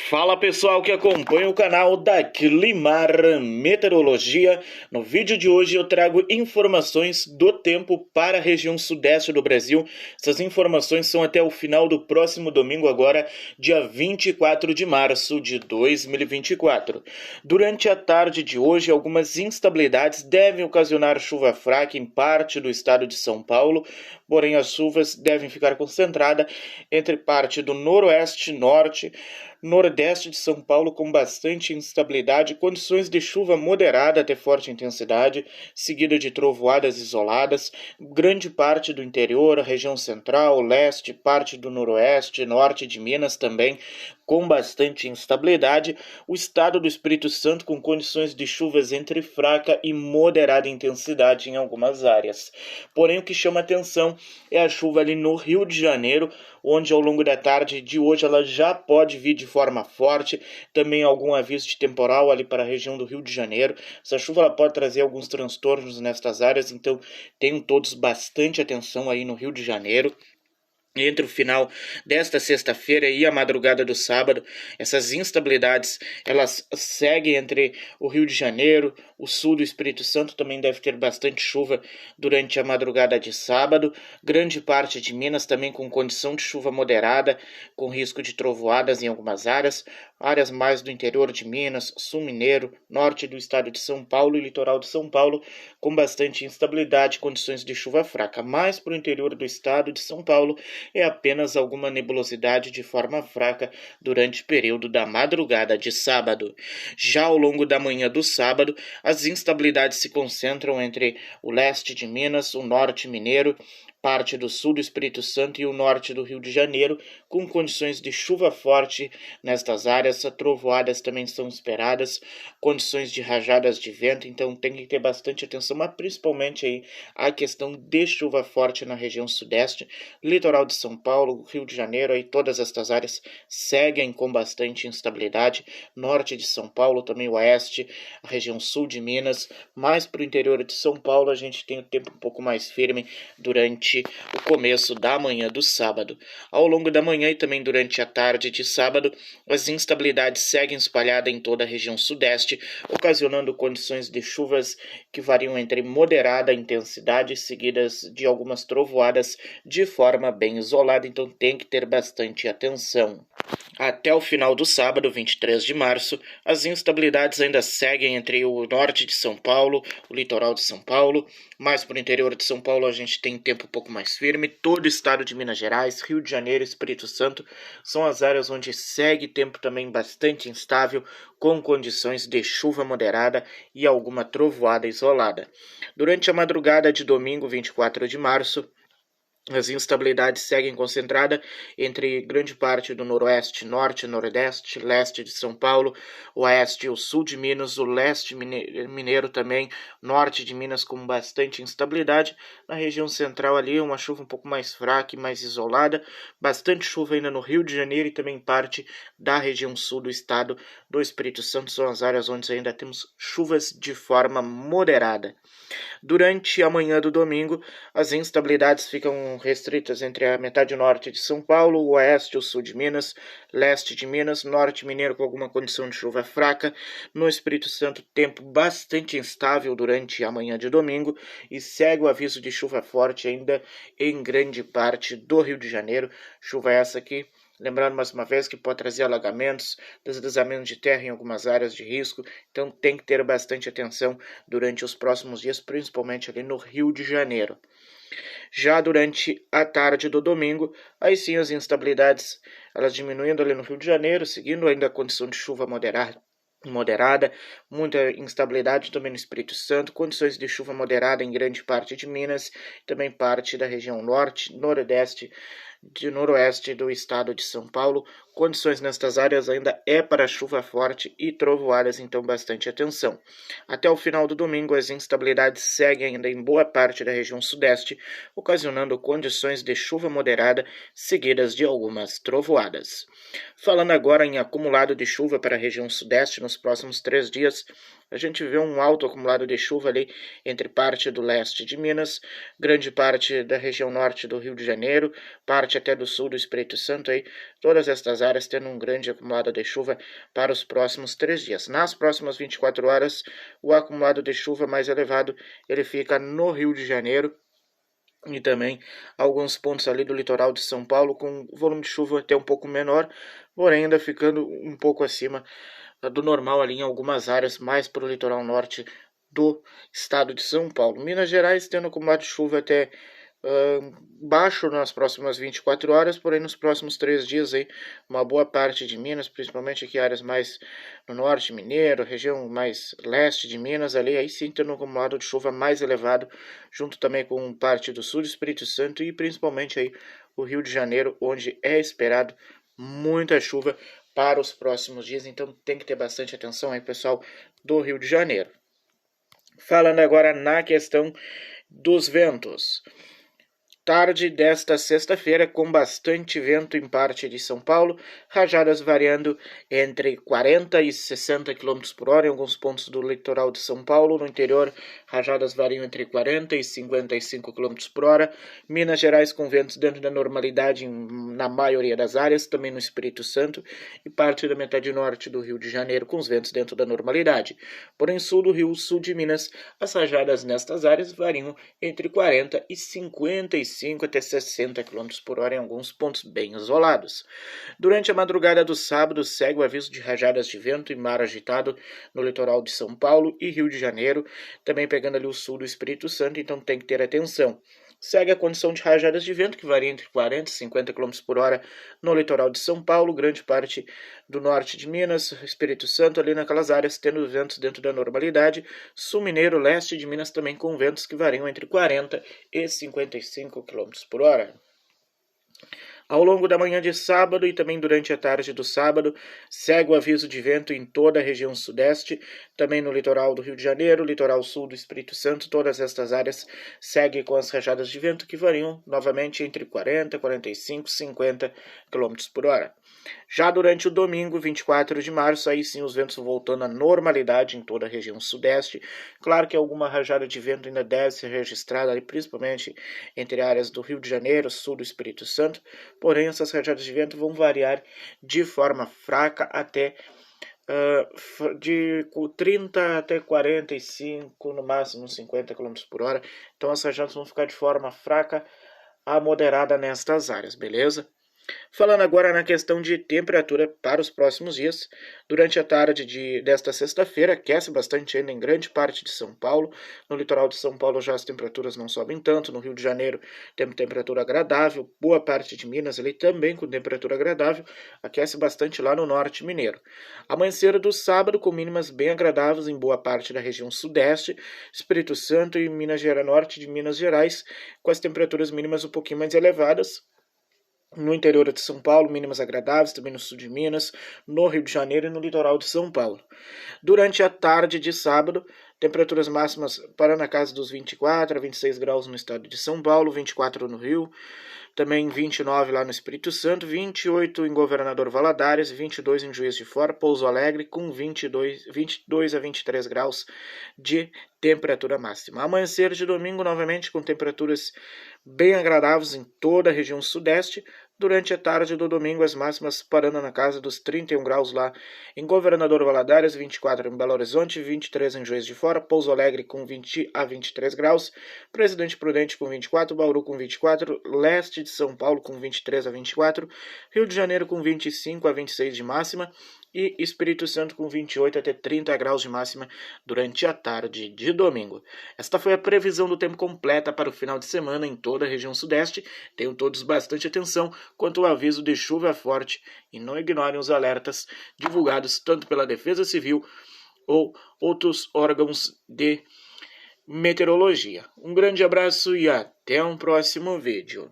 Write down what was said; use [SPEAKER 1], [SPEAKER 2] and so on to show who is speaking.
[SPEAKER 1] Fala pessoal que acompanha o canal da Climar Meteorologia. No vídeo de hoje eu trago informações do tempo para a região sudeste do Brasil. Essas informações são até o final do próximo domingo agora, dia 24 de março de 2024. Durante a tarde de hoje, algumas instabilidades devem ocasionar chuva fraca em parte do estado de São Paulo, porém as chuvas devem ficar concentradas entre parte do noroeste, norte, nordeste de São Paulo com bastante instabilidade, condições de chuva moderada até forte intensidade, seguida de trovoadas isoladas, grande parte do interior, região central, leste, parte do noroeste, norte de Minas também, com bastante instabilidade, o estado do Espírito Santo com condições de chuvas entre fraca e moderada intensidade em algumas áreas. Porém, o que chama atenção é a chuva ali no Rio de Janeiro, onde ao longo da tarde de hoje ela já pode vir de forma forte, também algum aviso de temporal ali para a região do Rio de Janeiro. Essa chuva ela pode trazer alguns transtornos nestas áreas, então tenham todos bastante atenção aí no Rio de Janeiro. Entre o final desta sexta-feira e a madrugada do sábado, essas instabilidades elas seguem entre o Rio de Janeiro, o sul do Espírito Santo também deve ter bastante chuva durante a madrugada de sábado, grande parte de Minas também com condição de chuva moderada, com risco de trovoadas em algumas áreas mais do interior de Minas, sul mineiro, norte do estado de São Paulo e litoral de São Paulo, com bastante instabilidade, condições de chuva fraca, mais para o interior do estado de São Paulo, é apenas alguma nebulosidade de forma fraca durante o período da madrugada de sábado. Já ao longo da manhã do sábado, as instabilidades se concentram entre o leste de Minas, o norte mineiro, parte do sul do Espírito Santo e o norte do Rio de Janeiro, com condições de chuva forte nestas áreas. Trovoadas também são esperadas, condições de rajadas de vento, então tem que ter bastante atenção, mas principalmente aí a questão de chuva forte na região sudeste, litoral de São Paulo, Rio de Janeiro, aí todas estas áreas seguem com bastante instabilidade, norte de São Paulo, também o oeste, a região sul de Minas, mais para o interior de São Paulo a gente tem o tempo um pouco mais firme durante o começo da manhã do sábado. Ao longo da manhã e também durante a tarde de sábado, as instabilidades seguem espalhadas em toda a região sudeste, ocasionando condições de chuvas que variam entre moderada intensidade, seguidas de algumas trovoadas de forma bem isolada, então tem que ter bastante atenção. Até o final do sábado, 23 de março, as instabilidades ainda seguem entre o norte de São Paulo, o litoral de São Paulo, mais para o interior de São Paulo a gente tem tempo um pouco mais firme, todo o estado de Minas Gerais, Rio de Janeiro, Espírito Santo, são as áreas onde segue tempo também bastante instável, com condições de chuva moderada e alguma trovoada isolada. Durante a madrugada de domingo, 24 de março, as instabilidades seguem concentradas entre grande parte do noroeste, norte, nordeste, leste de São Paulo, oeste e o sul de Minas, o leste mineiro também, norte de Minas com bastante instabilidade. Na região central ali, uma chuva um pouco mais fraca e mais isolada, bastante chuva ainda no Rio de Janeiro e também parte da região sul do estado do Espírito Santo, são as áreas onde ainda temos chuvas de forma moderada. Durante a manhã do domingo, as instabilidades ficam restritas entre a metade norte de São Paulo, o oeste e o sul de Minas, leste de Minas, norte mineiro com alguma condição de chuva fraca. No Espírito Santo, tempo bastante instável durante a manhã de domingo e segue o aviso de chuva forte ainda em grande parte do Rio de Janeiro. Chuva essa aqui, lembrando mais uma vez que pode trazer alagamentos, deslizamentos de terra em algumas áreas de risco, então tem que ter bastante atenção durante os próximos dias, principalmente ali no Rio de Janeiro. Já durante a tarde do domingo, aí sim as instabilidades elas diminuindo ali no Rio de Janeiro, seguindo ainda a condição de chuva moderada, muita instabilidade também no Espírito Santo, condições de chuva moderada em grande parte de Minas, também parte da região norte, nordeste, de noroeste do estado de São Paulo. Condições nestas áreas ainda é para chuva forte e trovoadas, então bastante atenção. Até o final do domingo, as instabilidades seguem ainda em boa parte da região sudeste, ocasionando condições de chuva moderada, seguidas de algumas trovoadas. Falando agora em acumulado de chuva para a região sudeste nos próximos 3 dias, a gente vê um alto acumulado de chuva ali entre parte do leste de Minas, grande parte da região norte do Rio de Janeiro, parte até do sul do Espírito Santo, aí, todas estas áreas tendo um grande acumulado de chuva para os próximos 3 dias. Nas próximas 24 horas, o acumulado de chuva mais elevado ele fica no Rio de Janeiro e também alguns pontos ali do litoral de São Paulo com volume de chuva até um pouco menor, porém ainda ficando um pouco acima do normal ali em algumas áreas mais para o litoral norte do estado de São Paulo. Minas Gerais tendo acumulado de chuva até baixo nas próximas 24 horas, porém nos próximos 3 dias aí, uma boa parte de Minas, principalmente aqui áreas mais no norte mineiro, região mais leste de Minas, ali aí sim tendo um acumulado de chuva mais elevado, junto também com parte do sul do Espírito Santo e principalmente aí o Rio de Janeiro, onde é esperado muita chuva para os próximos dias, então tem que ter bastante atenção aí, pessoal do Rio de Janeiro. Falando agora na questão dos ventos. Tarde desta sexta-feira, com bastante vento em parte de São Paulo, rajadas variando entre 40 e 60 km por hora em alguns pontos do litoral de São Paulo. No interior, rajadas variam entre 40 e 55 km por hora. Minas Gerais com ventos dentro da normalidade na maioria das áreas, também no Espírito Santo, e parte da metade norte do Rio de Janeiro com os ventos dentro da normalidade. Porém, sul do Rio, sul de Minas, as nestas áreas variam entre 40 e 55 até 60 km por hora em alguns pontos bem isolados. Durante a madrugada do sábado, segue o aviso de rajadas de vento e mar agitado no litoral de São Paulo e Rio de Janeiro, também pegando ali o sul do Espírito Santo, então tem que ter atenção. Segue a condição de rajadas de vento, que varia entre 40 e 50 km por hora no litoral de São Paulo, grande parte do norte de Minas, Espírito Santo, ali naquelas áreas, tendo ventos dentro da normalidade. Sul mineiro, leste de Minas, também com ventos que variam entre 40 e 55 km por hora. Ao longo da manhã de sábado e também durante a tarde do sábado, segue o aviso de vento em toda a região sudeste, também no litoral do Rio de Janeiro, litoral sul do Espírito Santo, todas estas áreas seguem com as rajadas de vento que variam novamente entre 40, 45 e 50 km por hora. Já durante o domingo, 24 de março, aí sim os ventos voltando à normalidade em toda a região sudeste. Claro que alguma rajada de vento ainda deve ser registrada, ali, principalmente entre áreas do Rio de Janeiro, sul do Espírito Santo, porém essas rajadas de vento vão variar de forma fraca até de 30 até 45, no máximo 50 km por hora. Então as rajadas vão ficar de forma fraca a moderada nestas áreas, beleza? Falando agora na questão de temperatura para os próximos dias, durante a tarde desta sexta-feira, aquece bastante ainda em grande parte de São Paulo. No litoral de São Paulo já as temperaturas não sobem tanto, no Rio de Janeiro tem temperatura agradável, boa parte de Minas ali também com temperatura agradável, aquece bastante lá no norte mineiro. Amanhecer do sábado com mínimas bem agradáveis em boa parte da região sudeste, Espírito Santo e Minas Gerais, norte de Minas Gerais, com as temperaturas mínimas um pouquinho mais elevadas. No interior de São Paulo, mínimas agradáveis, também no sul de Minas, no Rio de Janeiro e no litoral de São Paulo. Durante a tarde de sábado, temperaturas máximas parando na casa dos 24 a 26 graus no estado de São Paulo, 24 no Rio, também 29 lá no Espírito Santo, 28 em Governador Valadares, 22 em Juiz de Fora, Pouso Alegre, com 22 a 23 graus de temperatura máxima. Amanhecer de domingo, novamente, com temperaturas bem agradáveis em toda a região sudeste. Durante a tarde do domingo, as máximas parando na casa dos 31 graus lá em Governador Valadares, 24 em Belo Horizonte, 23 em Juiz de Fora, Pouso Alegre com 20 a 23 graus, Presidente Prudente com 24, Bauru com 24, leste de São Paulo com 23 a 24, Rio de Janeiro com 25 a 26 de máxima e Espírito Santo com 28 até 30 graus de máxima durante a tarde de domingo. Esta foi a previsão do tempo completa para o final de semana em toda a região sudeste. Tenham todos bastante atenção quanto ao aviso de chuva forte e não ignorem os alertas divulgados tanto pela Defesa Civil ou outros órgãos de meteorologia. Um grande abraço e até um próximo vídeo.